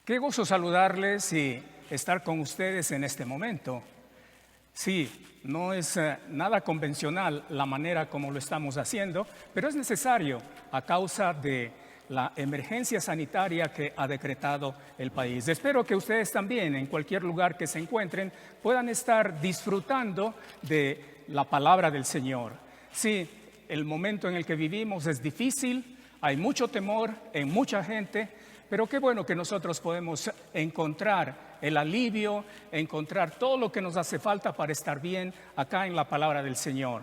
Qué gozo saludarles y estar con ustedes en este momento. Sí, no es nada convencional la manera como lo estamos haciendo, pero es necesario a causa de la emergencia sanitaria que ha decretado el país. Espero que ustedes también, en cualquier lugar que se encuentren, puedan estar disfrutando de la palabra del Señor. Sí, el momento en el que vivimos es difícil, hay mucho temor en mucha gente, pero qué bueno que nosotros podemos encontrar el alivio, encontrar todo lo que nos hace falta para estar bien acá en la palabra del Señor.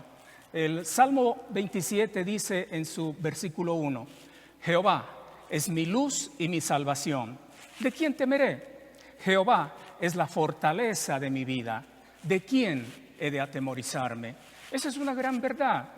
El Salmo 27 dice en su versículo 1, Jehová es mi luz y mi salvación. ¿De quién temeré? Jehová es la fortaleza de mi vida. ¿De quién he de atemorizarme? Esa es una gran verdad.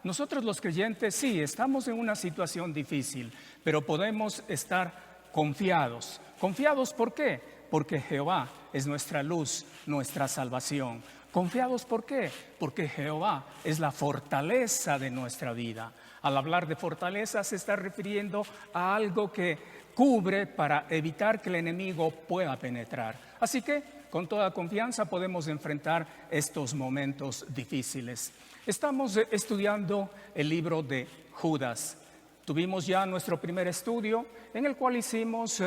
Nosotros los creyentes sí, estamos en una situación difícil, pero podemos estar confiados. ¿Confiados por qué? Porque Jehová es nuestra luz, nuestra salvación. ¿Confiados por qué? Porque Jehová es la fortaleza de nuestra vida. Al hablar de fortaleza se está refiriendo a algo que cubre para evitar que el enemigo pueda penetrar. Así que con toda confianza podemos enfrentar estos momentos difíciles. Estamos estudiando el libro de Judas. Tuvimos ya nuestro primer estudio en el cual hicimos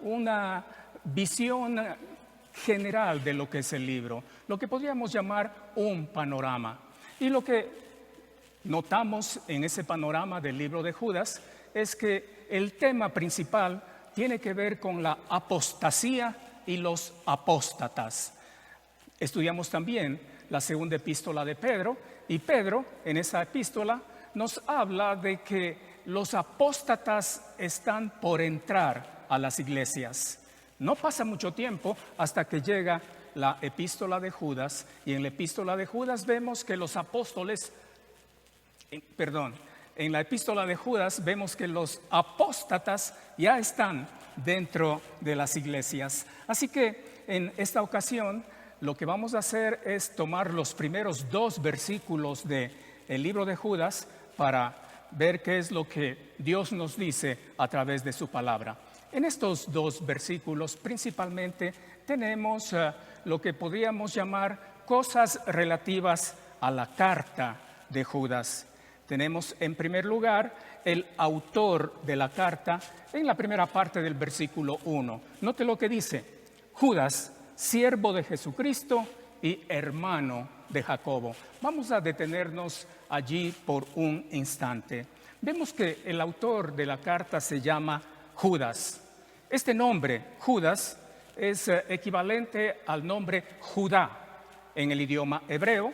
una visión general de lo que es el libro, lo que podríamos llamar un panorama. Y lo que notamos en ese panorama del libro de Judas es que el tema principal tiene que ver con la apostasía y los apóstatas. Estudiamos también la segunda epístola de Pedro, y Pedro en esa epístola nos habla de que los apóstatas están por entrar a las iglesias. No pasa mucho tiempo hasta que llega la epístola de Judas, y en la epístola de Judas vemos que los apóstoles, en la epístola de Judas vemos que los apóstatas ya están dentro de las iglesias. Así que en esta ocasión lo que vamos a hacer es tomar los primeros 2 versículos del libro de Judas para ver qué es lo que Dios nos dice a través de su palabra. En estos 2 versículos principalmente tenemos lo que podríamos llamar cosas relativas a la carta de Judas. Tenemos en primer lugar el autor de la carta en la primera parte del versículo 1. Note lo que dice: Judas, siervo de Jesucristo y hermano de Jacobo. Vamos a detenernos allí por un instante. Vemos que el autor de la carta se llama Judas. Este nombre, Judas, es equivalente al nombre Judá en el idioma hebreo,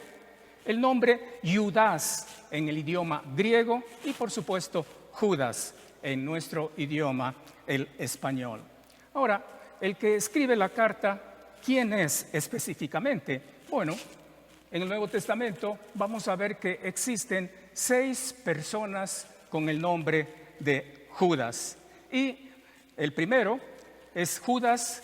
el nombre Judas en el idioma griego y por supuesto Judas en nuestro idioma, el español. Ahora, el que escribe la carta, ¿quién es específicamente? Bueno, en el Nuevo Testamento vamos a ver que existen 6 personas con el nombre de Judas. Y el primero es Judas,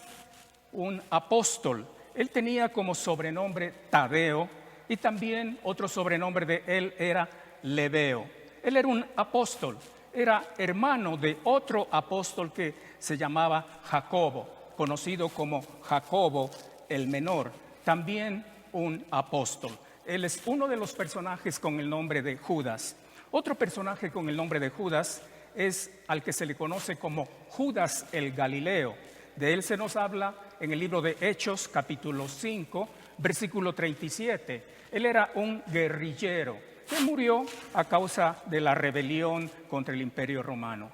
un apóstol. Él tenía como sobrenombre Tadeo y también otro sobrenombre de él era Lebeo. Él era un apóstol, era hermano de otro apóstol que se llamaba Jacobo, conocido como Jacobo el Menor, también un apóstol. Él es uno de los personajes con el nombre de Judas. Otro personaje con el nombre de Judas es al que se le conoce como Judas el Galileo. De él se nos habla en el libro de Hechos, capítulo 5, versículo 37. Él era un guerrillero que murió a causa de la rebelión contra el Imperio Romano.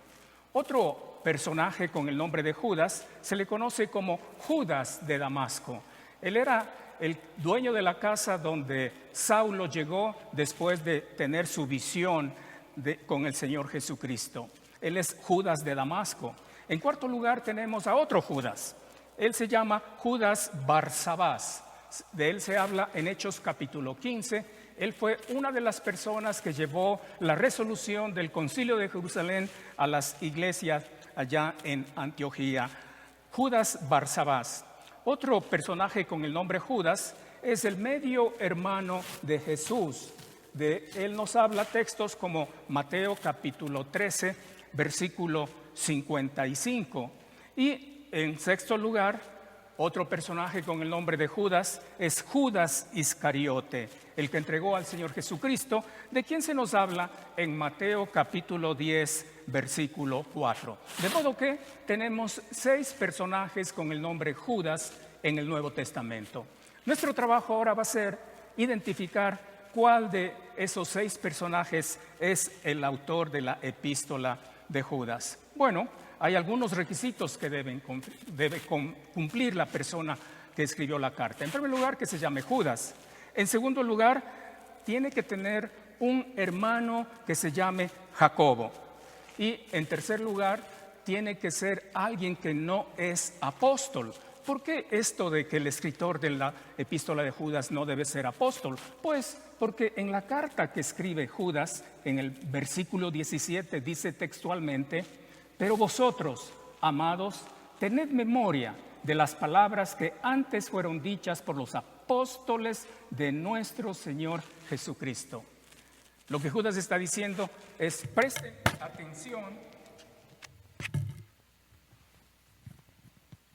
Otro personaje con el nombre de Judas se le conoce como Judas de Damasco. Él era el dueño de la casa donde Saulo llegó después de tener su visión con el Señor Jesucristo. Él es Judas de Damasco. En cuarto lugar tenemos a otro Judas. Él se llama Judas Barsabás. De él se habla en Hechos capítulo 15. Él fue una de las personas que llevó la resolución del Concilio de Jerusalén a las iglesias allá en Antioquía. Judas Barsabás. Otro personaje con el nombre Judas es el medio hermano de Jesús. De él nos habla textos como Mateo capítulo 13, versículo 55. Y en sexto lugar, otro personaje con el nombre de Judas es Judas Iscariote, el que entregó al Señor Jesucristo, de quien se nos habla en Mateo capítulo 10, versículo 4. De modo que tenemos 6 personajes con el nombre Judas en el Nuevo Testamento. Nuestro trabajo ahora va a ser identificar cuál de esos 6 personajes es el autor de la epístola de Judas. Bueno, hay algunos requisitos que debe cumplir la persona que escribió la carta. En primer lugar, que se llame Judas. En segundo lugar, tiene que tener un hermano que se llame Jacobo. Y en tercer lugar, tiene que ser alguien que no es apóstol. ¿Por qué esto de que el escritor de la epístola de Judas no debe ser apóstol? Pues porque en la carta que escribe Judas, en el versículo 17, dice textualmente: pero vosotros, amados, tened memoria de las palabras que antes fueron dichas por los apóstoles de nuestro Señor Jesucristo. Lo que Judas está diciendo es: presten atención.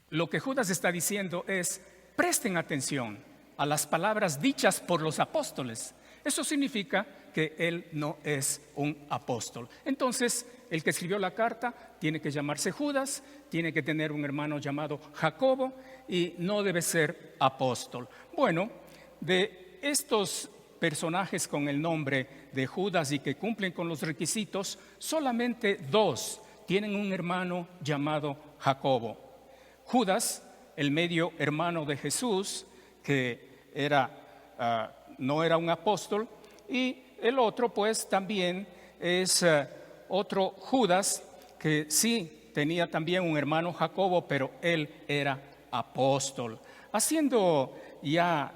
Lo que Judas está diciendo es: presten atención a las palabras dichas por los apóstoles. Eso significa que él no es un apóstol. Entonces, el que escribió la carta tiene que llamarse Judas, tiene que tener un hermano llamado Jacobo y no debe ser apóstol. Bueno, de estos personajes con el nombre de Judas y que cumplen con los requisitos, solamente 2 tienen un hermano llamado Jacobo. Judas, el medio hermano de Jesús, que no era un apóstol, y el otro pues también es otro Judas que sí tenía también un hermano Jacobo, pero él era apóstol. Haciendo ya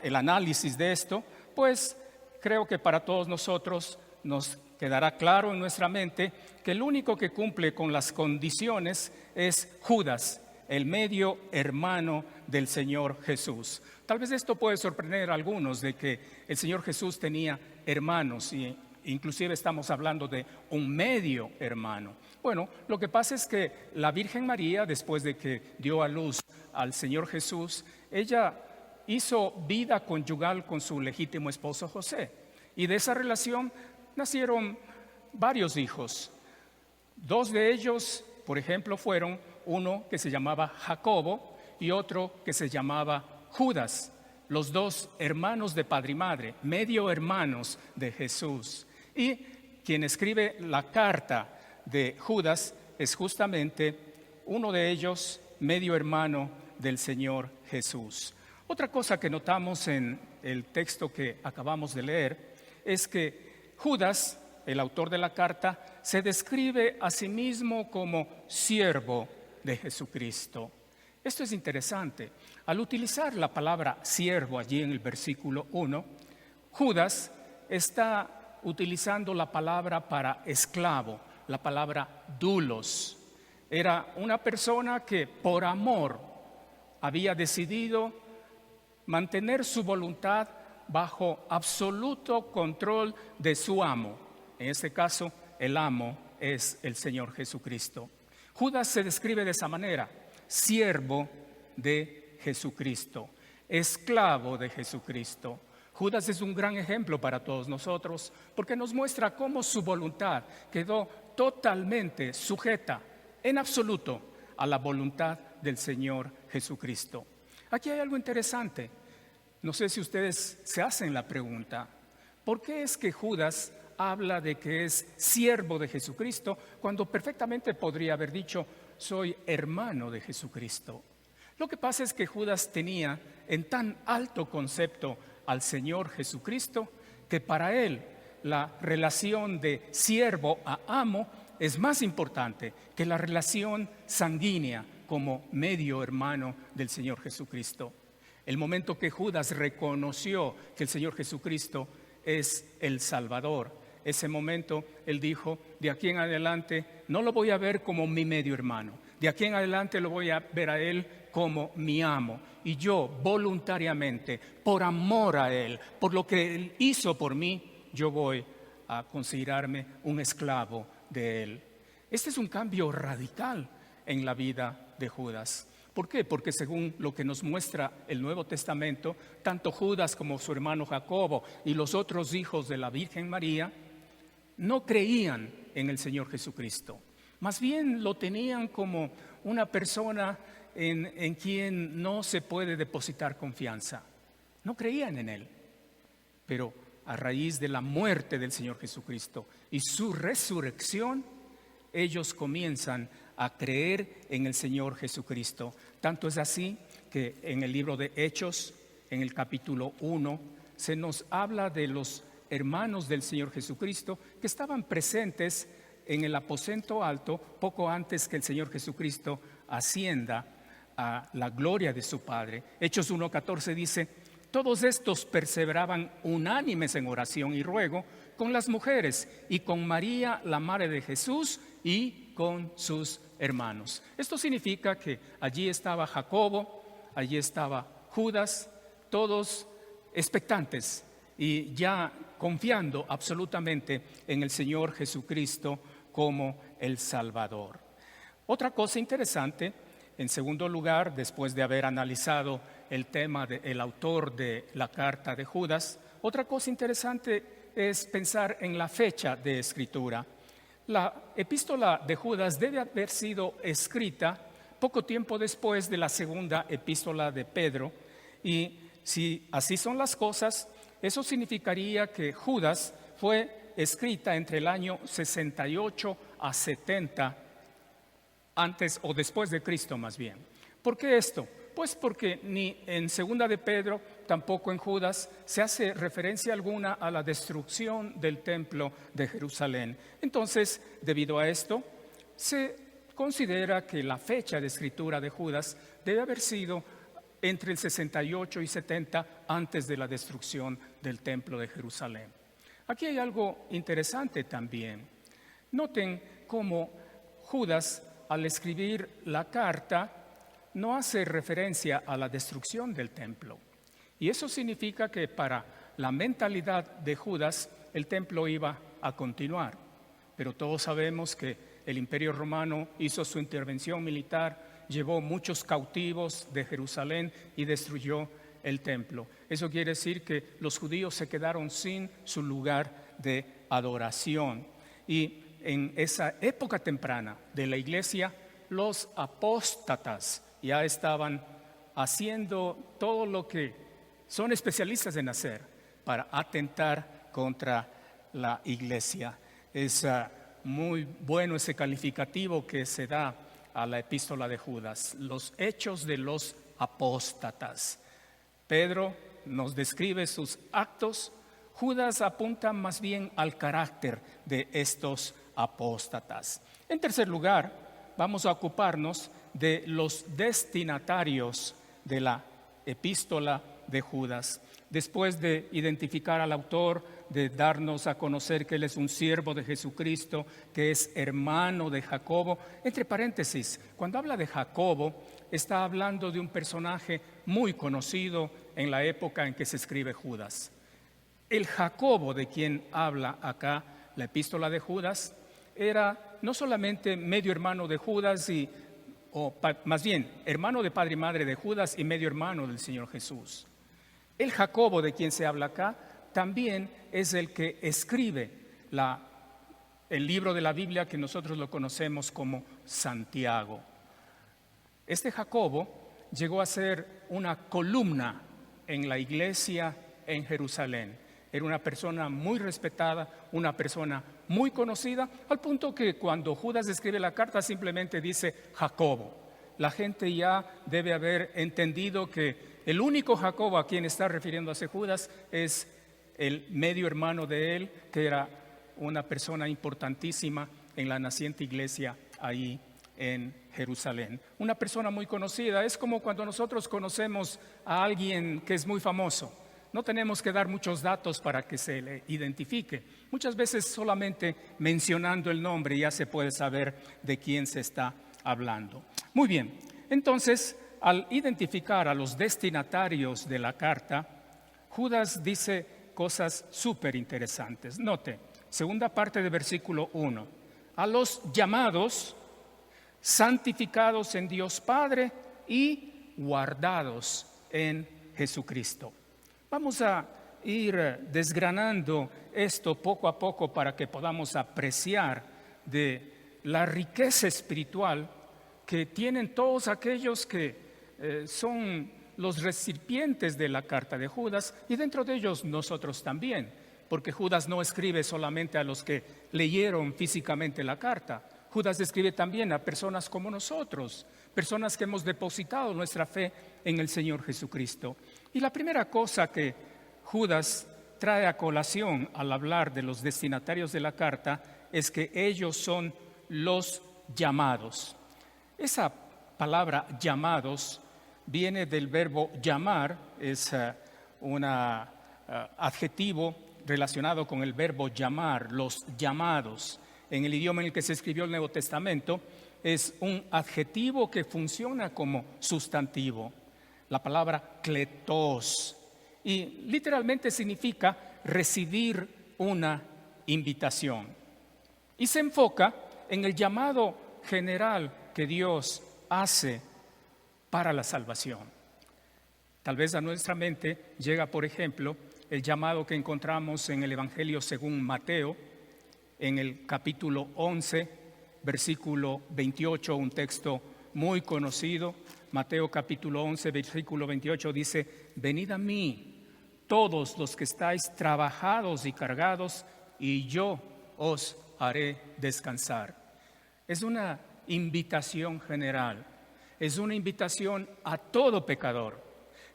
el análisis de esto, pues creo que para todos nosotros nos quedará claro en nuestra mente que el único que cumple con las condiciones es Judas, el medio hermano del Señor Jesús. Tal vez esto puede sorprender a algunos de que el Señor Jesús tenía hermanos y inclusive estamos hablando de un medio hermano. Bueno, lo que pasa es que la Virgen María, después de que dio a luz al Señor Jesús, ella hizo vida conyugal con su legítimo esposo José. Y de esa relación nacieron varios hijos. 2 de ellos, por ejemplo, fueron uno que se llamaba Jacobo y otro que se llamaba Judas, los 2 hermanos de padre y madre, medio hermanos de Jesús. Y quien escribe la carta de Judas es justamente uno de ellos, medio hermano del Señor Jesús. Otra cosa que notamos en el texto que acabamos de leer es que Judas, el autor de la carta, se describe a sí mismo como siervo de Jesucristo. Esto es interesante. Al utilizar la palabra siervo allí en el versículo 1, Judas está utilizando la palabra para esclavo, la palabra doulos. Era una persona que por amor había decidido mantener su voluntad bajo absoluto control de su amo. En este caso, el amo es el Señor Jesucristo. Judas se describe de esa manera: siervo de Jesucristo, esclavo de Jesucristo. Judas es un gran ejemplo para todos nosotros porque nos muestra cómo su voluntad quedó totalmente sujeta, en absoluto, a la voluntad del Señor Jesucristo. Aquí hay algo interesante. No sé si ustedes se hacen la pregunta: ¿por qué es que Judas habla de que es siervo de Jesucristo cuando perfectamente podría haber dicho: soy hermano de Jesucristo? Lo que pasa es que Judas tenía en tan alto concepto al Señor Jesucristo que para él la relación de siervo a amo es más importante que la relación sanguínea como medio hermano del Señor Jesucristo. El momento que Judas reconoció que el Señor Jesucristo es el Salvador, ese momento él dijo: de aquí en adelante no lo voy a ver como mi medio hermano, de aquí en adelante lo voy a ver a él como mi amo, y yo voluntariamente, por amor a él, por lo que él hizo por mí, yo voy a considerarme un esclavo de él. Este es un cambio radical en la vida de Judas. ¿Por qué? Porque según lo que nos muestra el Nuevo Testamento, tanto Judas como su hermano Jacobo y los otros hijos de la Virgen María no creían en el Señor Jesucristo. Más bien lo tenían como una persona en quien no se puede depositar confianza. No creían en Él. Pero a raíz de la muerte del Señor Jesucristo y su resurrección, ellos comienzan a creer en el Señor Jesucristo. Tanto es así que en el libro de Hechos, en el capítulo 1, se nos habla de los hermanos del Señor Jesucristo que estaban presentes en el aposento alto poco antes que el Señor Jesucristo ascienda a la gloria de su Padre. Hechos 1:14 dice: todos estos perseveraban unánimes en oración y ruego con las mujeres y con María, la madre de Jesús, y con sus hermanos. Esto significa que allí estaba Jacobo, allí estaba Judas, todos expectantes y ya confiando absolutamente en el Señor Jesucristo como el Salvador. Otra cosa interesante, en segundo lugar, después de haber analizado el tema del autor de la carta de Judas, otra cosa interesante es pensar en la fecha de escritura. La epístola de Judas debe haber sido escrita poco tiempo después de la segunda epístola de Pedro, y si así son las cosas, eso significaría que Judas fue escrita entre el año 68 a 70 antes o después de Cristo más bien. ¿Por qué esto? Pues porque ni en segunda de Pedro, tampoco en Judas, se hace referencia alguna a la destrucción del templo de Jerusalén. Entonces, debido a esto, se considera que la fecha de escritura de Judas debe haber sido entre el 68 y 70 antes de la destrucción del templo de Jerusalén. Aquí hay algo interesante también. Noten cómo Judas, al escribir la carta, no hace referencia a la destrucción del templo. Y eso significa que para la mentalidad de Judas, el templo iba a continuar. Pero todos sabemos que el Imperio Romano hizo su intervención militar, llevó muchos cautivos de Jerusalén y destruyó el templo. Eso quiere decir que los judíos se quedaron sin su lugar de adoración. Y en esa época temprana de la iglesia, los apóstatas ya estaban haciendo todo lo que son especialistas en hacer para atentar contra la iglesia. Es muy bueno ese calificativo que se da a la epístola de Judas, los hechos de los apóstatas. Pedro nos describe sus actos, Judas apunta más bien al carácter de estos apóstatas. En tercer lugar, vamos a ocuparnos de los destinatarios de la epístola de Judas. Después de identificar al autor, de darnos a conocer que él es un siervo de Jesucristo, que es hermano de Jacobo. Entre paréntesis, cuando habla de Jacobo, está hablando de un personaje muy conocido en la época en que se escribe Judas. El Jacobo de quien habla acá la epístola de Judas era no solamente medio hermano de Judas, más bien hermano de padre y madre de Judas y medio hermano del Señor Jesús. El Jacobo de quien se habla acá también es el que escribe el libro de la Biblia que nosotros lo conocemos como Santiago. Este Jacobo llegó a ser una columna en la iglesia en Jerusalén. Era una persona muy respetada, una persona muy conocida, al punto que cuando Judas escribe la carta simplemente dice Jacobo. La gente ya debe haber entendido que el único Jacobo a quien está refiriéndose Judas es el medio hermano de él, que era una persona importantísima en la naciente iglesia ahí en Jerusalén. Una persona muy conocida. Es como cuando nosotros conocemos a alguien que es muy famoso. No tenemos que dar muchos datos para que se le identifique. Muchas veces solamente mencionando el nombre ya se puede saber de quién se está hablando. Muy bien, entonces al identificar a los destinatarios de la carta, Judas dice cosas súper interesantes. Note, segunda parte de versículo 1. A los llamados, santificados en Dios Padre y guardados en Jesucristo. Vamos a ir desgranando esto poco a poco para que podamos apreciar de la riqueza espiritual que tienen todos aquellos que son los recipientes de la carta de Judas, y dentro de ellos nosotros también, porque Judas no escribe solamente a los que leyeron físicamente la carta. Judas escribe también a personas como nosotros, personas que hemos depositado nuestra fe en el Señor Jesucristo. Y la primera cosa que Judas trae a colación al hablar de los destinatarios de la carta es que ellos son los llamados. Esa palabra llamados viene del verbo llamar, es un adjetivo relacionado con el verbo llamar, los llamados. En el idioma en el que se escribió el Nuevo Testamento es un adjetivo que funciona como sustantivo. La palabra kletos, y literalmente significa recibir una invitación. Y se enfoca en el llamado general que Dios hace para la salvación. Tal vez a nuestra mente llega, por ejemplo, el llamado que encontramos en el Evangelio según Mateo, en el capítulo 11, versículo 28, un texto muy conocido. Mateo capítulo 11, versículo 28 dice: venid a mí, todos los que estáis trabajados y cargados, y yo os haré descansar. Es una invitación general, es una invitación a todo pecador.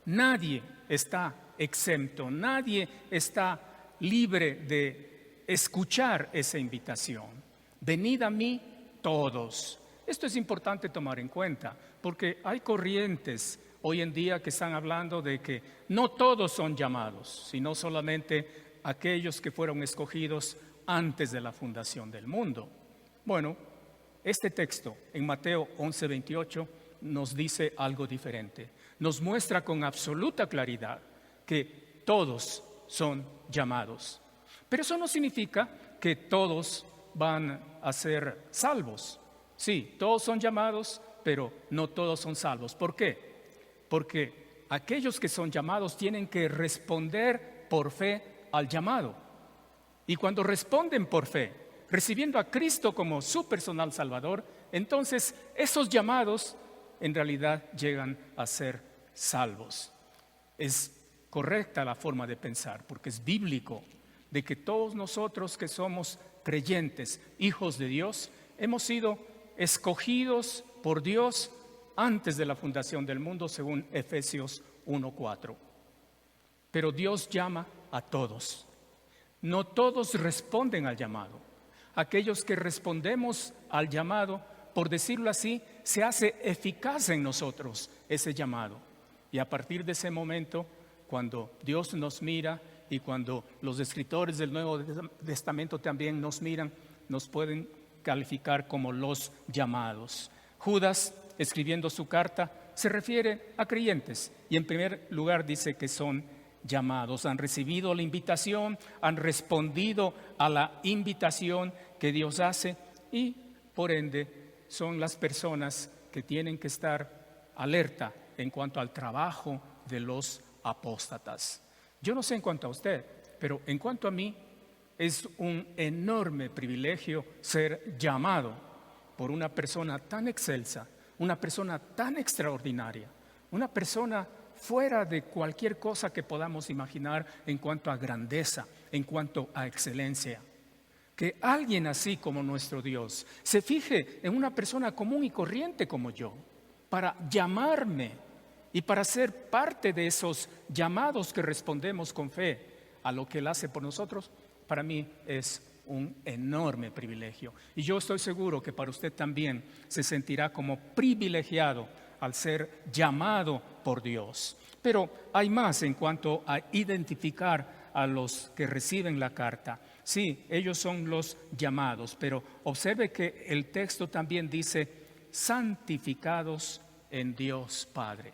Nadie está exento, nadie está libre de escuchar esa invitación. Venid a mí todos. Esto es importante tomar en cuenta, porque hay corrientes hoy en día que están hablando de que no todos son llamados, sino solamente aquellos que fueron escogidos antes de la fundación del mundo. Bueno, este texto en Mateo 11:28 nos dice algo diferente. Nos muestra con absoluta claridad que todos son llamados. Pero eso no significa que todos van a ser salvos. Sí, todos son llamados, pero no todos son salvos. ¿Por qué? Porque aquellos que son llamados tienen que responder por fe al llamado. Y cuando responden por fe, recibiendo a Cristo como su personal Salvador, entonces esos llamados en realidad llegan a ser salvos. Es correcta la forma de pensar, porque es bíblico, de que todos nosotros que somos creyentes, hijos de Dios, hemos sido escogidos por Dios antes de la fundación del mundo, según Efesios 1:4. Pero Dios llama a todos. No todos responden al llamado. Aquellos que respondemos al llamado, por decirlo así, se hace eficaz en nosotros ese llamado. Y a partir de ese momento, cuando Dios nos mira y cuando los escritores del Nuevo Testamento también nos miran, nos pueden calificar como los llamados. Judas, escribiendo su carta, se refiere a creyentes y en primer lugar dice que son llamados. Han recibido la invitación, han respondido a la invitación que Dios hace y por ende son las personas que tienen que estar alerta en cuanto al trabajo de los apóstatas. Yo no sé en cuanto a usted, pero en cuanto a mí, es un enorme privilegio ser llamado por una persona tan excelsa, una persona tan extraordinaria, una persona fuera de cualquier cosa que podamos imaginar en cuanto a grandeza, en cuanto a excelencia. Que alguien así como nuestro Dios se fije en una persona común y corriente como yo, para llamarme y para ser parte de esos llamados que respondemos con fe a lo que Él hace por nosotros, para mí es un enorme privilegio. Y yo estoy seguro que para usted también se sentirá como privilegiado al ser llamado por Dios. Pero hay más en cuanto a identificar a los que reciben la carta. Sí, ellos son los llamados, pero observe que el texto también dice santificados en Dios Padre.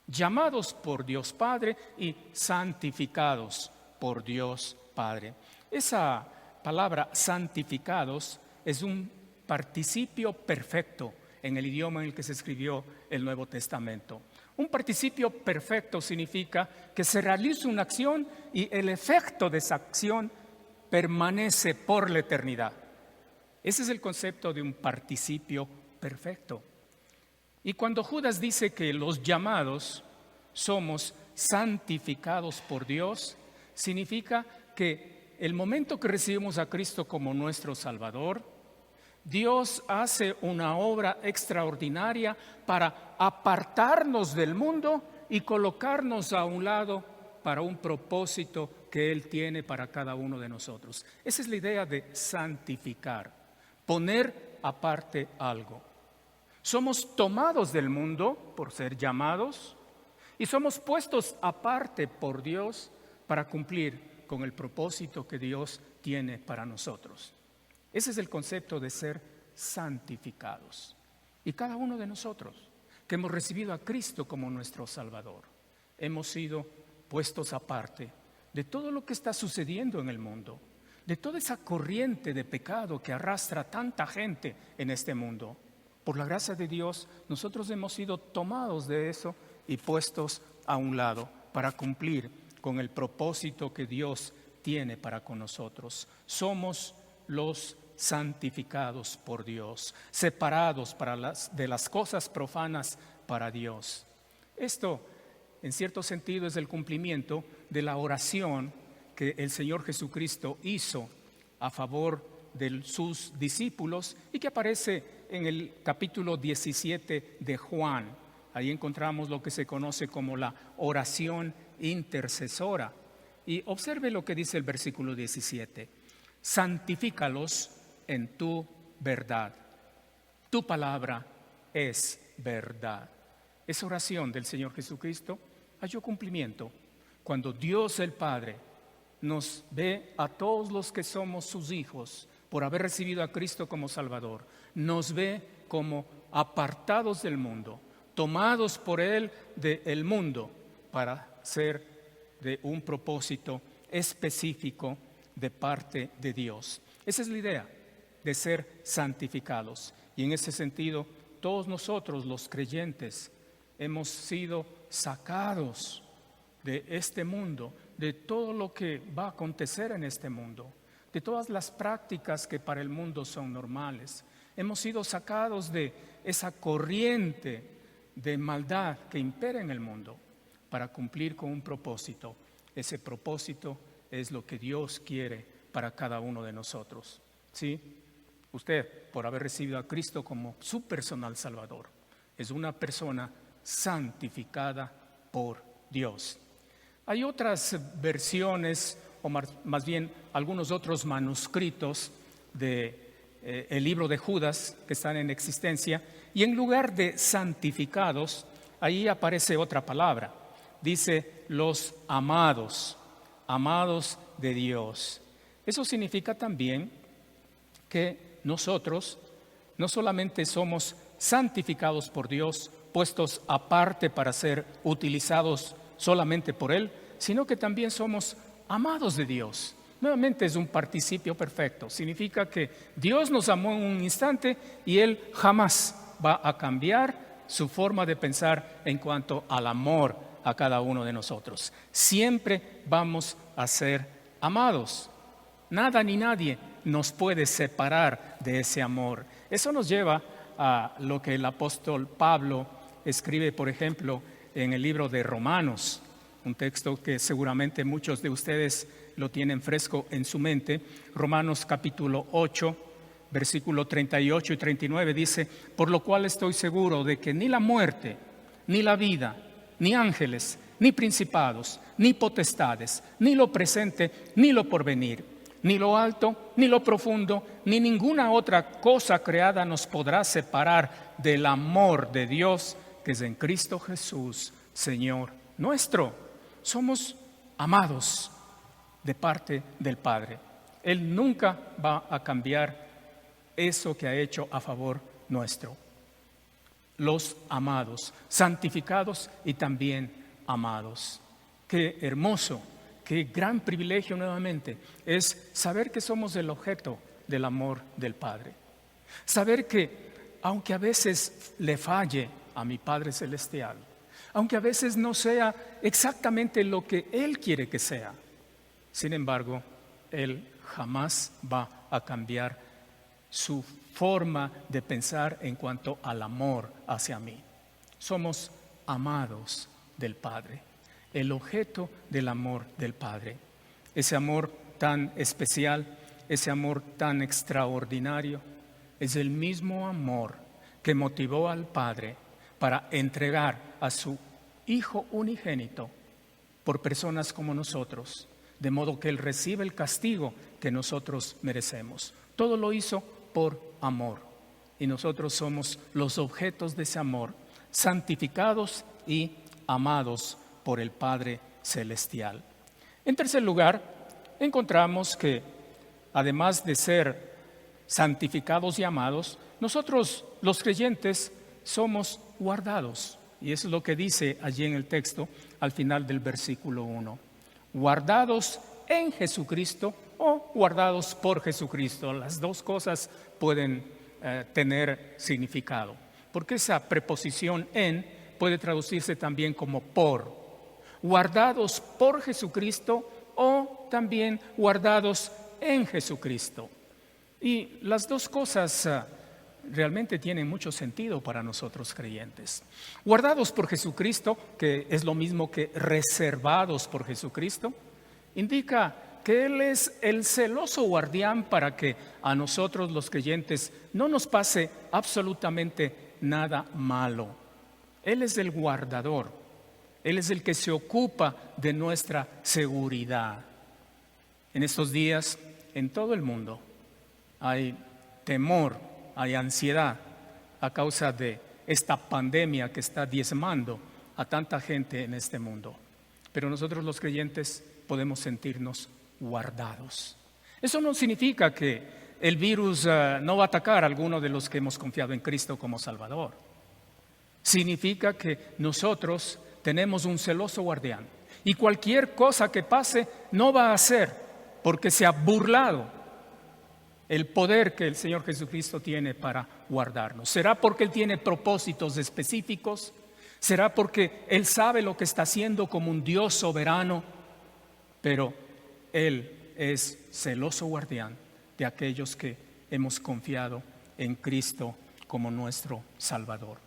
Llamados por Dios Padre y santificados por Dios Padre. Esa palabra santificados es un participio perfecto en el idioma en el que se escribió el Nuevo Testamento. Un participio perfecto significa que se realiza una acción y el efecto de esa acción permanece por la eternidad. Ese es el concepto de un participio perfecto. Y cuando Judas dice que los llamados somos santificados por Dios, significa que el momento que recibimos a Cristo como nuestro Salvador, Dios hace una obra extraordinaria para apartarnos del mundo y colocarnos a un lado para un propósito que Él tiene para cada uno de nosotros. Esa es la idea de santificar, poner aparte algo. Somos tomados del mundo por ser llamados y somos puestos aparte por Dios para cumplir con el propósito que Dios tiene para nosotros. Ese es el concepto de ser santificados. Y cada uno de nosotros que hemos recibido a Cristo como nuestro Salvador, hemos sido puestos aparte de todo lo que está sucediendo en el mundo, de toda esa corriente de pecado que arrastra tanta gente en este mundo. Por la gracia de Dios, nosotros hemos sido tomados de eso y puestos a un lado para cumplir con el propósito que Dios tiene para con nosotros. Somos los santificados por Dios, separados de las cosas profanas para Dios. Esto, en cierto sentido, es el cumplimiento de la oración que el Señor Jesucristo hizo a favor de sus discípulos y que aparece en el capítulo 17 de Juan. Ahí encontramos lo que se conoce como la oración intercesora. Y observe lo que dice el versículo 17. Santifícalos en tu verdad. Tu palabra es verdad. Esa oración del Señor Jesucristo halló cumplimiento cuando Dios el Padre nos ve a todos los que somos sus hijos por haber recibido a Cristo como Salvador. Nos ve como apartados del mundo, tomados por Él del mundo para ser de un propósito específico de parte de Dios. Esa es la idea de ser santificados. Y en ese sentido, todos nosotros los creyentes hemos sido sacados de este mundo, de todo lo que va a acontecer en este mundo, de todas las prácticas que para el mundo son normales. Hemos sido sacados de esa corriente de maldad que impera en el mundo para cumplir con un propósito. Ese propósito es lo que Dios quiere para cada uno de nosotros. ¿Sí? Usted, por haber recibido a Cristo como su personal Salvador, es una persona santificada por Dios. Hay otras versiones, o más bien algunos otros manuscritos el libro de Judas que están en existencia, y en lugar de santificados, ahí aparece otra palabra. Dice los amados, amados de Dios. Eso significa también que nosotros no solamente somos santificados por Dios, puestos aparte para ser utilizados solamente por Él, sino que también somos amados de Dios. Nuevamente es un participio perfecto. Significa que Dios nos amó en un instante y Él jamás va a cambiar su forma de pensar en cuanto al amor a cada uno de nosotros. Siempre vamos a ser amados. Nada ni nadie nos puede separar de ese amor. Eso nos lleva a lo que el apóstol Pablo escribe, por ejemplo, en el libro de Romanos, un texto que seguramente muchos de ustedes lo tienen fresco en su mente. Romanos capítulo 8, versículo 38 y 39 dice: por lo cual estoy seguro de que ni la muerte, ni la vida, ni ángeles, ni principados, ni potestades, ni lo presente, ni lo porvenir, ni lo alto, ni lo profundo, ni ninguna otra cosa creada nos podrá separar del amor de Dios que es en Cristo Jesús, Señor nuestro. Somos amados de parte del Padre. Él nunca va a cambiar eso que ha hecho a favor nuestro. Los amados, santificados y también amados. Qué hermoso, qué gran privilegio nuevamente es saber que somos el objeto del amor del Padre. Saber que aunque a veces le falle a mi Padre Celestial, aunque a veces no sea exactamente lo que Él quiere que sea, sin embargo, Él jamás va a cambiar su forma de pensar en cuanto al amor hacia mí. Somos amados del Padre, el objeto del amor del Padre. Ese amor tan especial, ese amor tan extraordinario, es el mismo amor que motivó al Padre para entregar a su Hijo unigénito por personas como nosotros, de modo que Él recibe el castigo que nosotros merecemos. Todo lo hizo por amor, y nosotros somos los objetos de ese amor, santificados y amados por el Padre Celestial. En tercer lugar, encontramos que además de ser santificados y amados, nosotros los creyentes somos guardados. Y eso es lo que dice allí en el texto al final del versículo 1. Guardados en Jesucristo o guardados por Jesucristo. Las dos cosas pueden tener significado, porque esa preposición en puede traducirse también como por. Guardados por Jesucristo o también guardados en Jesucristo. Y las dos cosas realmente tienen mucho sentido para nosotros creyentes. Guardados por Jesucristo, que es lo mismo que reservados por Jesucristo, indica que Él es el celoso guardián para que a nosotros los creyentes no nos pase absolutamente nada malo. Él es el guardador, Él es el que se ocupa de nuestra seguridad. En estos días, en todo el mundo, hay temor, hay ansiedad a causa de esta pandemia que está diezmando a tanta gente en este mundo. Pero nosotros los creyentes podemos sentirnos guardados. Eso no significa que el virus no va a atacar a alguno de los que hemos confiado en Cristo como Salvador. Significa que nosotros tenemos un celoso guardián y cualquier cosa que pase no va a ser porque se ha burlado el poder que el Señor Jesucristo tiene para guardarnos. ¿Será porque Él tiene propósitos específicos? ¿Será porque Él sabe lo que está haciendo como un Dios soberano? Pero Él es celoso guardián de aquellos que hemos confiado en Cristo como nuestro Salvador.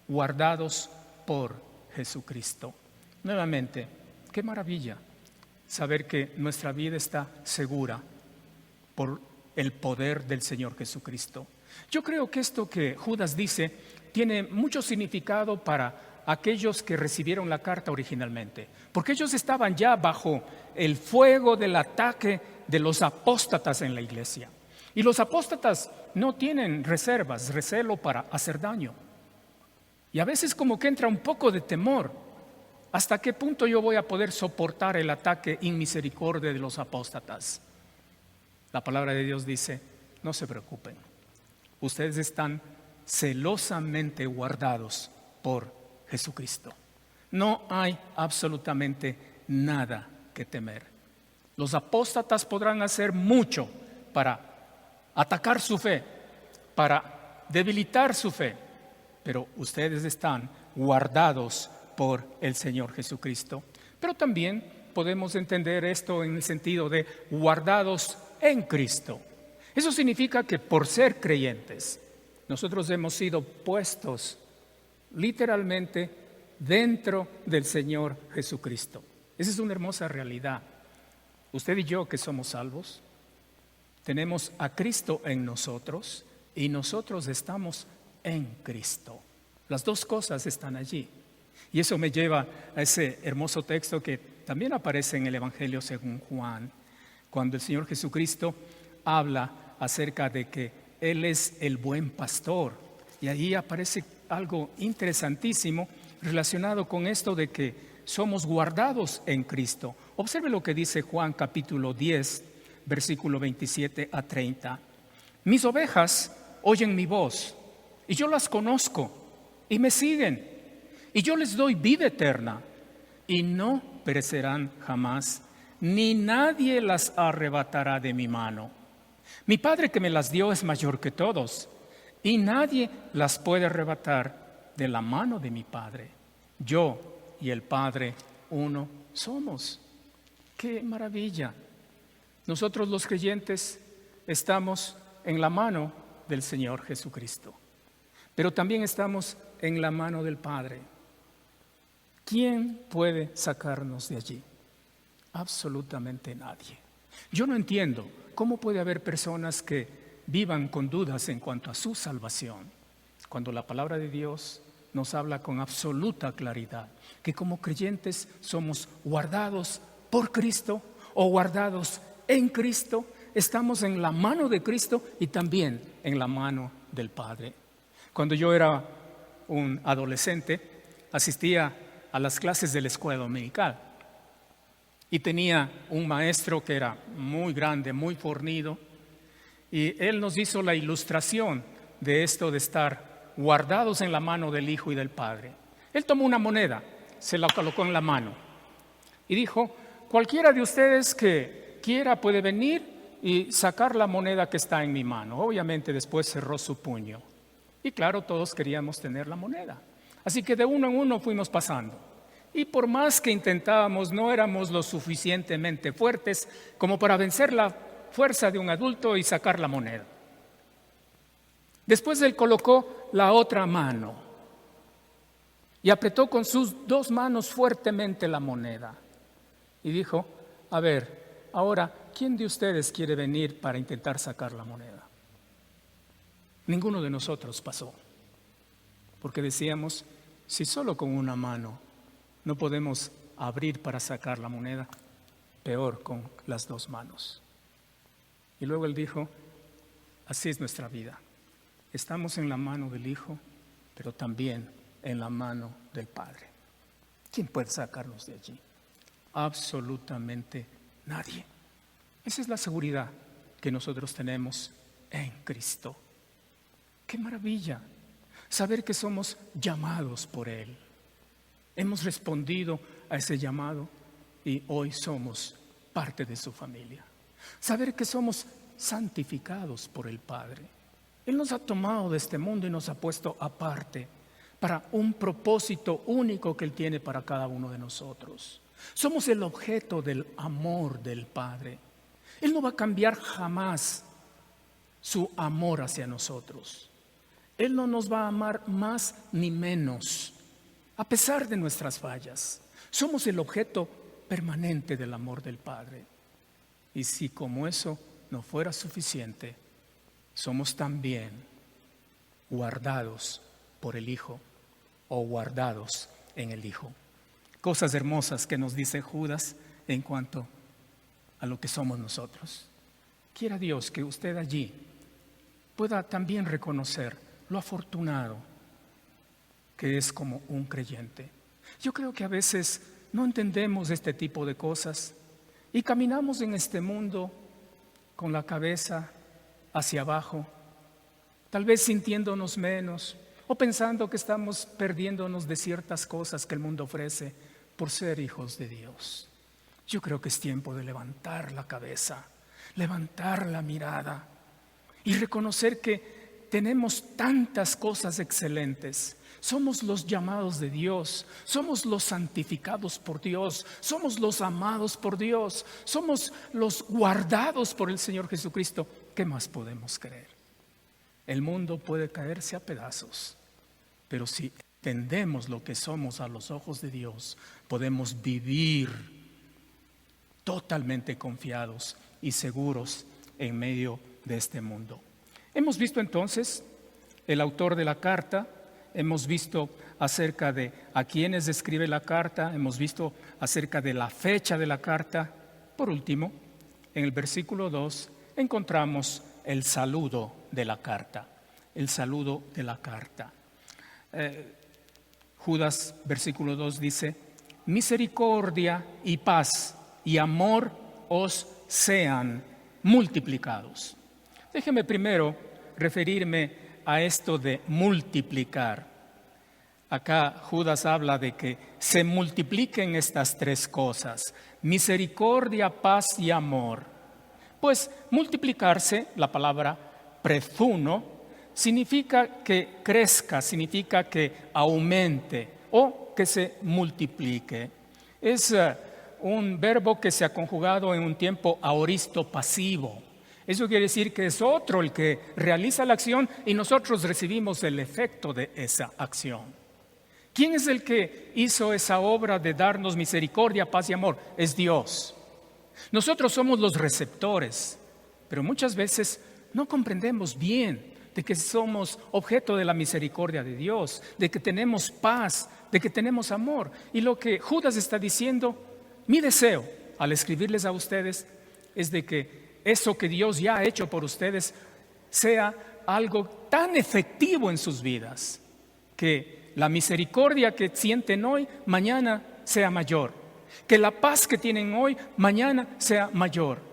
Guardados por Jesucristo. Nuevamente, qué maravilla saber que nuestra vida está segura por el poder del Señor Jesucristo. Yo creo que esto que Judas dice tiene mucho significado para aquellos que recibieron la carta originalmente, porque ellos estaban ya bajo el fuego del ataque de los apóstatas en la iglesia. Y los apóstatas no tienen reservas, recelo para hacer daño. Y a veces como que entra un poco de temor. ¿Hasta qué punto yo voy a poder soportar el ataque inmisericordia de los apóstatas? La palabra de Dios dice, no se preocupen, ustedes están celosamente guardados por Jesucristo. No hay absolutamente nada que temer. Los apóstatas podrán hacer mucho para atacar su fe, para debilitar su fe, pero ustedes están guardados por el Señor Jesucristo. Pero también podemos entender esto en el sentido de guardados en Cristo. Eso significa que por ser creyentes, nosotros hemos sido puestos literalmente dentro del Señor Jesucristo. Esa es una hermosa realidad. Usted y yo que somos salvos, tenemos a Cristo en nosotros y nosotros estamos en Cristo. Las dos cosas están allí. Y eso me lleva a ese hermoso texto que también aparece en el Evangelio según Juan, cuando el Señor Jesucristo habla acerca de que Él es el buen pastor. Y ahí aparece algo interesantísimo relacionado con esto de que somos guardados en Cristo. Observe lo que dice Juan capítulo 10, versículo 27 a 30. Mis ovejas oyen mi voz, y yo las conozco, y me siguen, y yo les doy vida eterna, y no perecerán jamás, ni nadie las arrebatará de mi mano. Mi Padre que me las dio es mayor que todos, y nadie las puede arrebatar de la mano de mi Padre. Yo y el Padre uno somos. ¡Qué maravilla! Nosotros los creyentes estamos en la mano del Señor Jesucristo, pero también estamos en la mano del Padre. ¿Quién puede sacarnos de allí? Absolutamente nadie. Yo no entiendo cómo puede haber personas que vivan con dudas en cuanto a su salvación, cuando la palabra de Dios nos habla con absoluta claridad que como creyentes somos guardados por Cristo o guardados en Cristo, estamos en la mano de Cristo y también en la mano del Padre. Cuando yo era un adolescente, asistía a las clases de la escuela dominical y tenía un maestro que era muy grande, muy fornido, y él nos hizo la ilustración de esto de estar guardados en la mano del Hijo y del Padre. Él tomó una moneda, se la colocó en la mano y dijo: cualquiera de ustedes que quiera puede venir y sacar la moneda que está en mi mano. Obviamente después cerró su puño y claro, todos queríamos tener la moneda. Así que de uno en uno fuimos pasando. Y por más que intentábamos, no éramos lo suficientemente fuertes como para vencer la fuerza de un adulto y sacar la moneda. Después él colocó la otra mano y apretó con sus dos manos fuertemente la moneda. Y dijo: a ver, ahora, ¿quién de ustedes quiere venir para intentar sacar la moneda? Ninguno de nosotros pasó, porque decíamos: si solo con una mano no podemos abrir para sacar la moneda, peor con las dos manos. Y luego él dijo: así es nuestra vida. Estamos en la mano del Hijo, pero también en la mano del Padre. ¿Quién puede sacarnos de allí? Absolutamente nadie. Esa es la seguridad que nosotros tenemos en Cristo. ¡Qué maravilla! Saber que somos llamados por Él. Hemos respondido a ese llamado y hoy somos parte de su familia. Saber que somos santificados por el Padre. Él nos ha tomado de este mundo y nos ha puesto aparte para un propósito único que Él tiene para cada uno de nosotros. Somos el objeto del amor del Padre. Él no va a cambiar jamás su amor hacia nosotros. Él no nos va a amar más ni menos, a pesar de nuestras fallas. Somos el objeto permanente del amor del Padre. Y si como eso no fuera suficiente, somos también guardados por el Hijo o guardados en el Hijo. Cosas hermosas que nos dice Judas en cuanto a lo que somos nosotros. Quiera Dios que usted allí pueda también reconocer lo afortunado que es como un creyente. Yo creo que a veces no entendemos este tipo de cosas y caminamos en este mundo con la cabeza hacia abajo, tal vez sintiéndonos menos o pensando que estamos perdiéndonos de ciertas cosas que el mundo ofrece por ser hijos de Dios. Yo creo que es tiempo de levantar la cabeza, levantar la mirada y reconocer que tenemos tantas cosas excelentes. Somos los llamados de Dios, somos los santificados por Dios, somos los amados por Dios, somos los guardados por el Señor Jesucristo. ¿Qué más podemos creer? El mundo puede caerse a pedazos, pero si entendemos lo que somos a los ojos de Dios, podemos vivir totalmente confiados y seguros en medio de este mundo. Hemos visto entonces el autor de la carta, hemos visto acerca de a quiénes escribe la carta, hemos visto acerca de la fecha de la carta. Por último, en el versículo 2 encontramos el saludo de la carta, el saludo de la carta. Judas, versículo 2 dice: misericordia y paz y amor os sean multiplicados. Déjeme primero referirme a esto de multiplicar. Acá Judas habla de que se multipliquen estas tres cosas: misericordia, paz y amor. Pues multiplicarse, la palabra prezuno, significa que crezca, significa que aumente o que se multiplique. Es un verbo que se ha conjugado en un tiempo aoristo pasivo. Eso quiere decir que es otro el que realiza la acción y nosotros recibimos el efecto de esa acción. ¿Quién es el que hizo esa obra de darnos misericordia, paz y amor? Es Dios. Nosotros somos los receptores, pero muchas veces no comprendemos bien de que somos objeto de la misericordia de Dios, de que tenemos paz, de que tenemos amor. Y lo que Judas está diciendo, mi deseo al escribirles a ustedes es de que eso que Dios ya ha hecho por ustedes sea algo tan efectivo en sus vidas, que la misericordia que sienten hoy, mañana sea mayor, que la paz que tienen hoy, mañana sea mayor,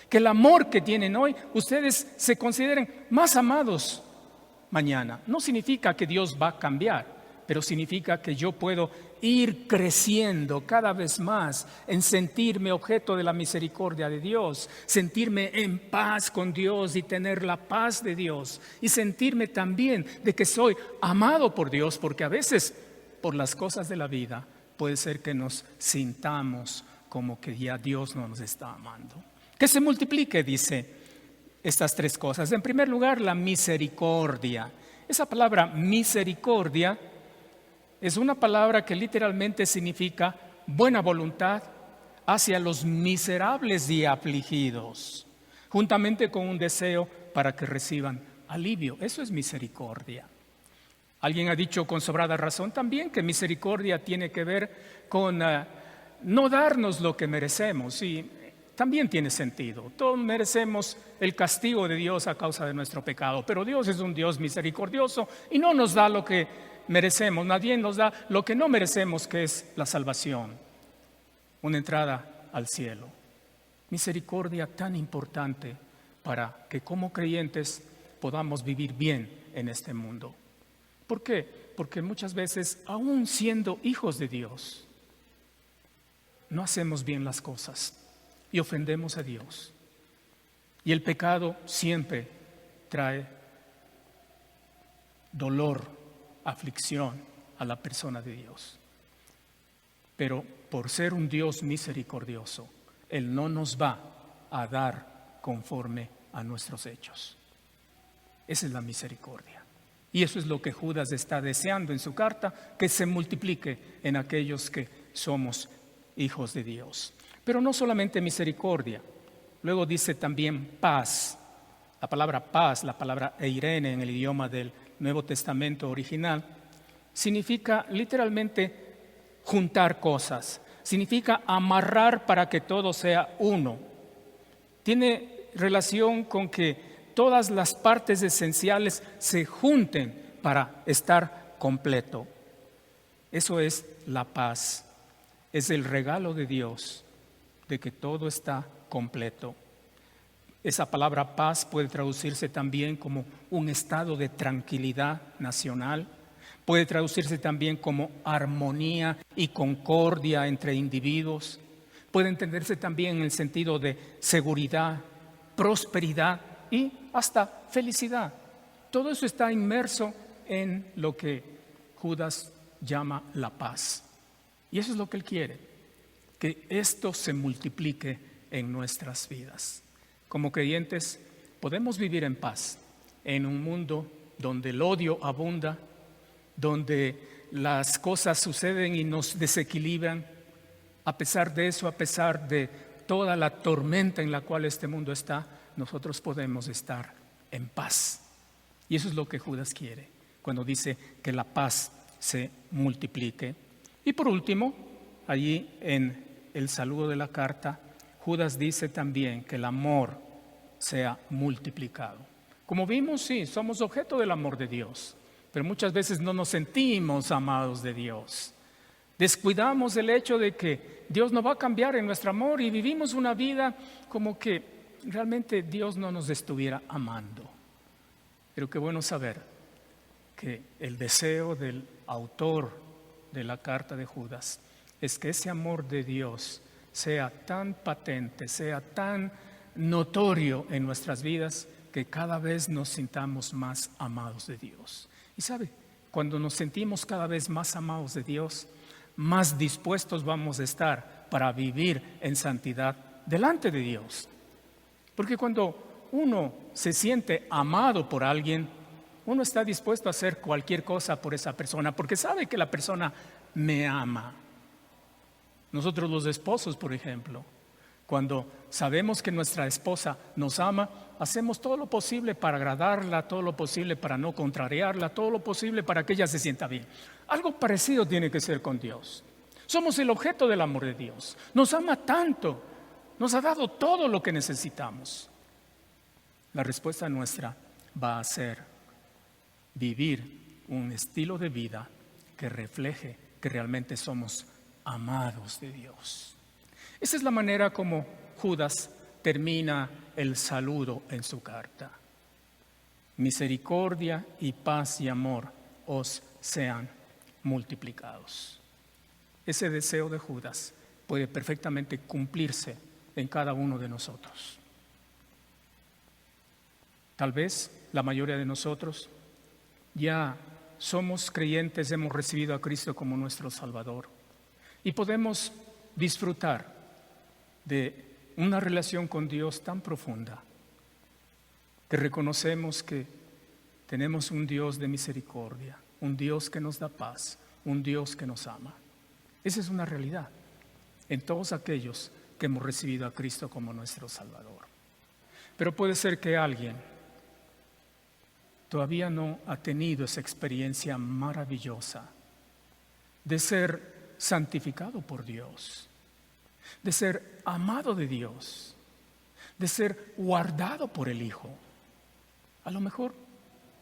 que el amor que tienen hoy, ustedes se consideren más amados mañana. No significa que Dios va a cambiar, pero significa que yo puedo ir creciendo cada vez más en sentirme objeto de la misericordia de Dios, sentirme en paz con Dios y tener la paz de Dios, y sentirme también de que soy amado por Dios, porque a veces por las cosas de la vida puede ser que nos sintamos como que ya Dios no nos está amando. Que se multiplique, dice, estas tres cosas. En primer lugar, la misericordia. Esa palabra misericordia es una palabra que literalmente significa buena voluntad hacia los miserables y afligidos, juntamente con un deseo para que reciban alivio. Eso es misericordia. Alguien ha dicho con sobrada razón también que misericordia tiene que ver con no darnos lo que merecemos, y también tiene sentido. Todos merecemos el castigo de Dios a causa de nuestro pecado, pero Dios es un Dios misericordioso y no nos da lo que merecemos, nadie nos da lo que no merecemos, que es la salvación, una entrada al cielo. Misericordia tan importante para que como creyentes podamos vivir bien en este mundo. ¿Por qué? Porque muchas veces, aún siendo hijos de Dios, no hacemos bien las cosas y ofendemos a Dios. Y el pecado siempre trae dolor, aflicción a la persona de Dios. Pero por ser un Dios misericordioso, Él no nos va a dar conforme a nuestros hechos. Esa es la misericordia. Y eso es lo que Judas está deseando en su carta, que se multiplique en aquellos que somos hijos de Dios. Pero no solamente misericordia, luego dice también paz. La palabra paz, la palabra eirene en el idioma del Nuevo Testamento original, significa literalmente juntar cosas, significa amarrar para que todo sea uno. Tiene relación con que todas las partes esenciales se junten para estar completo. Eso es la paz, es el regalo de Dios de que todo está completo. Esa palabra paz puede traducirse también como un estado de tranquilidad nacional, puede traducirse también como armonía y concordia entre individuos, puede entenderse también en el sentido de seguridad, prosperidad y hasta felicidad. Todo eso está inmerso en lo que Judas llama la paz. Y eso es lo que él quiere, que esto se multiplique en nuestras vidas. Como creyentes podemos vivir en paz en un mundo donde el odio abunda, donde las cosas suceden y nos desequilibran. A pesar de eso, a pesar de toda la tormenta en la cual este mundo está, nosotros podemos estar en paz. Y eso es lo que Judas quiere cuando dice que la paz se multiplique. Y por último, allí en el saludo de la carta, Judas dice también que el amor sea multiplicado. Como vimos, sí, somos objeto del amor de Dios, pero muchas veces no nos sentimos amados de Dios. Descuidamos el hecho de que Dios no va a cambiar en nuestro amor y vivimos una vida como que realmente Dios no nos estuviera amando. Pero qué bueno saber que el deseo del autor de la carta de Judas es que ese amor de Dios sea tan patente, sea tan notorio en nuestras vidas, que cada vez nos sintamos más amados de Dios. Y sabe, cuando nos sentimos cada vez más amados de Dios, más dispuestos vamos a estar para vivir en santidad delante de Dios. Porque cuando uno se siente amado por alguien, uno está dispuesto a hacer cualquier cosa por esa persona, porque sabe que la persona me ama. Nosotros los esposos, por ejemplo, cuando sabemos que nuestra esposa nos ama, hacemos todo lo posible para agradarla, todo lo posible para no contrariarla, todo lo posible para que ella se sienta bien. Algo parecido tiene que ser con Dios. Somos el objeto del amor de Dios. Nos ama tanto, nos ha dado todo lo que necesitamos. La respuesta nuestra va a ser vivir un estilo de vida que refleje que realmente somos amados de Dios. Esa es la manera como Judas termina el saludo en su carta. Misericordia y paz y amor os sean multiplicados. Ese deseo de Judas puede perfectamente cumplirse en cada uno de nosotros. Tal vez la mayoría de nosotros ya somos creyentes, hemos recibido a Cristo como nuestro Salvador y podemos disfrutar de una relación con Dios tan profunda que reconocemos que tenemos un Dios de misericordia, un Dios que nos da paz, un Dios que nos ama. Esa es una realidad en todos aquellos que hemos recibido a Cristo como nuestro Salvador. Pero puede ser que alguien todavía no ha tenido esa experiencia maravillosa de ser santificado por Dios, de ser amado de Dios, de ser guardado por el Hijo. A lo mejor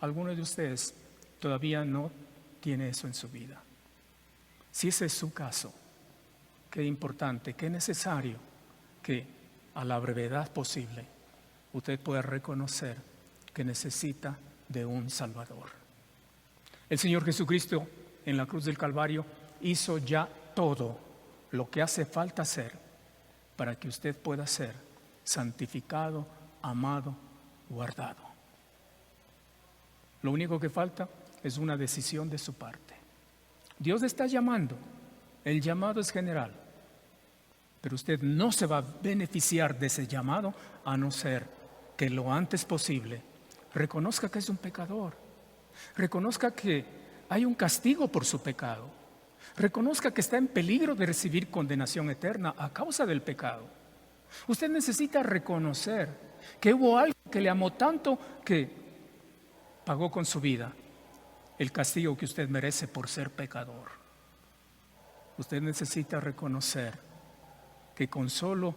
alguno de ustedes todavía no tiene eso en su vida. Si ese es su caso, qué importante, qué necesario que a la brevedad posible usted pueda reconocer que necesita de un Salvador. El Señor Jesucristo en la cruz del Calvario hizo ya todo lo que hace falta hacer para que usted pueda ser santificado, amado, guardado. Lo único que falta es una decisión de su parte. Dios le está llamando, el llamado es general, pero usted no se va a beneficiar de ese llamado a no ser que lo antes posible reconozca que es un pecador, reconozca que hay un castigo por su pecado, reconozca que está en peligro de recibir condenación eterna a causa del pecado. Usted necesita reconocer que hubo alguien que le amó tanto que pagó con su vida el castigo que usted merece por ser pecador. Usted necesita reconocer que con solo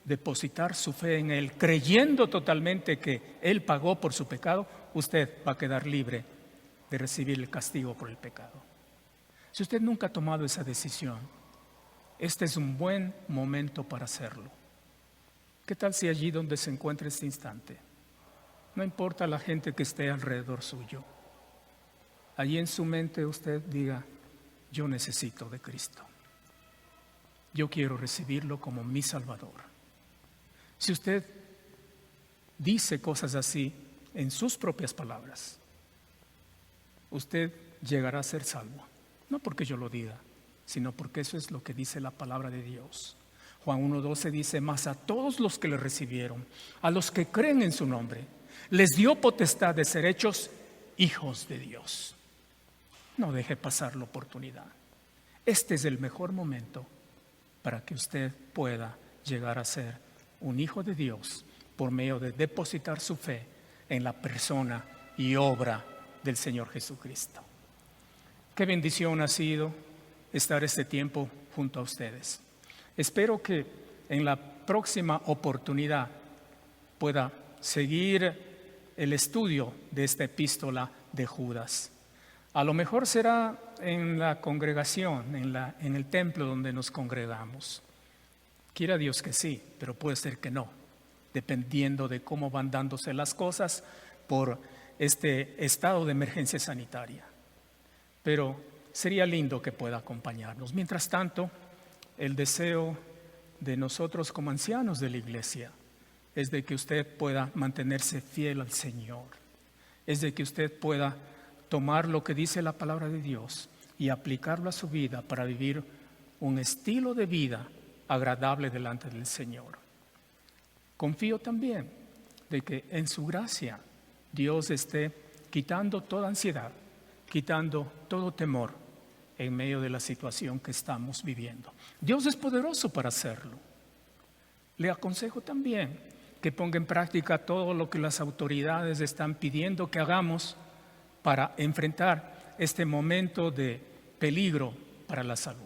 depositar su fe en Él, creyendo totalmente que Él pagó por su pecado, usted va a quedar libre de recibir el castigo por el pecado. Si usted nunca ha tomado esa decisión, este es un buen momento para hacerlo. ¿Qué tal si allí donde se encuentra este instante, no importa la gente que esté alrededor suyo, allí en su mente usted diga: yo necesito de Cristo, yo quiero recibirlo como mi Salvador? Si usted dice cosas así en sus propias palabras, usted llegará a ser salvo. No porque yo lo diga, sino porque eso es lo que dice la palabra de Dios. Juan 1:12 dice: mas a todos los que le recibieron, a los que creen en su nombre, les dio potestad de ser hechos hijos de Dios. No deje pasar la oportunidad. Este es el mejor momento para que usted pueda llegar a ser un hijo de Dios por medio de depositar su fe en la persona y obra del Señor Jesucristo. Qué bendición ha sido estar este tiempo junto a ustedes. Espero que en la próxima oportunidad pueda seguir el estudio de esta epístola de Judas. A lo mejor será en la congregación, en el templo donde nos congregamos. Quiera Dios que sí, pero puede ser que no, dependiendo de cómo van dándose las cosas por este estado de emergencia sanitaria. Pero sería lindo que pueda acompañarnos. Mientras tanto, el deseo de nosotros como ancianos de la iglesia es de que usted pueda mantenerse fiel al Señor, es de que usted pueda tomar lo que dice la palabra de Dios y aplicarlo a su vida para vivir un estilo de vida agradable delante del Señor. Confío también de que en su gracia Dios esté quitando toda ansiedad, quitando todo temor en medio de la situación que estamos viviendo. Dios es poderoso para hacerlo. Le aconsejo también que ponga en práctica todo lo que las autoridades están pidiendo que hagamos para enfrentar este momento de peligro para la salud.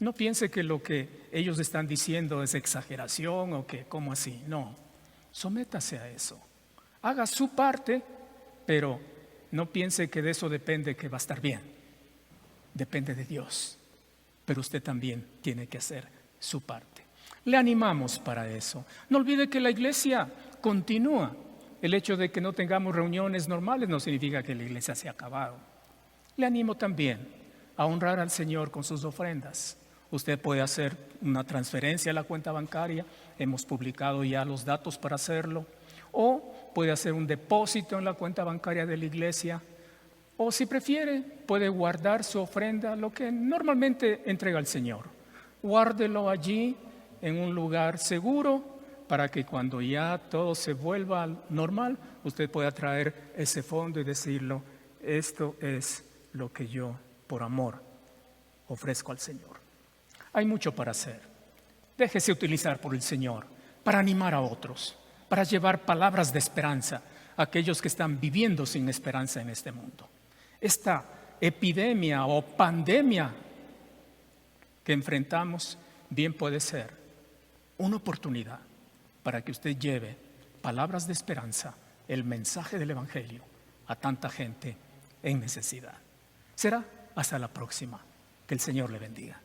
No piense que lo que ellos están diciendo es exageración o que, ¿cómo así? No, sométase a eso. Haga su parte, pero no piense que de eso depende que va a estar bien. Depende de Dios, pero usted también tiene que hacer su parte. Le animamos para eso. No olvide que la iglesia continúa. El hecho de que no tengamos reuniones normales no significa que la iglesia se ha acabado. Le animo también a honrar al Señor con sus ofrendas. Usted puede hacer una transferencia a la cuenta bancaria, hemos publicado ya los datos para hacerlo, o puede hacer un depósito en la cuenta bancaria de la iglesia, o si prefiere, puede guardar su ofrenda, lo que normalmente entrega al Señor. Guárdelo allí en un lugar seguro para que cuando ya todo se vuelva normal, usted pueda traer ese fondo y decirlo, esto es lo que yo por amor ofrezco al Señor. Hay mucho para hacer. Déjese utilizar por el Señor para animar a otros, para llevar palabras de esperanza a aquellos que están viviendo sin esperanza en este mundo. Esta epidemia o pandemia que enfrentamos bien puede ser una oportunidad para que usted lleve palabras de esperanza, el mensaje del Evangelio a tanta gente en necesidad. Será hasta la próxima. Que el Señor le bendiga.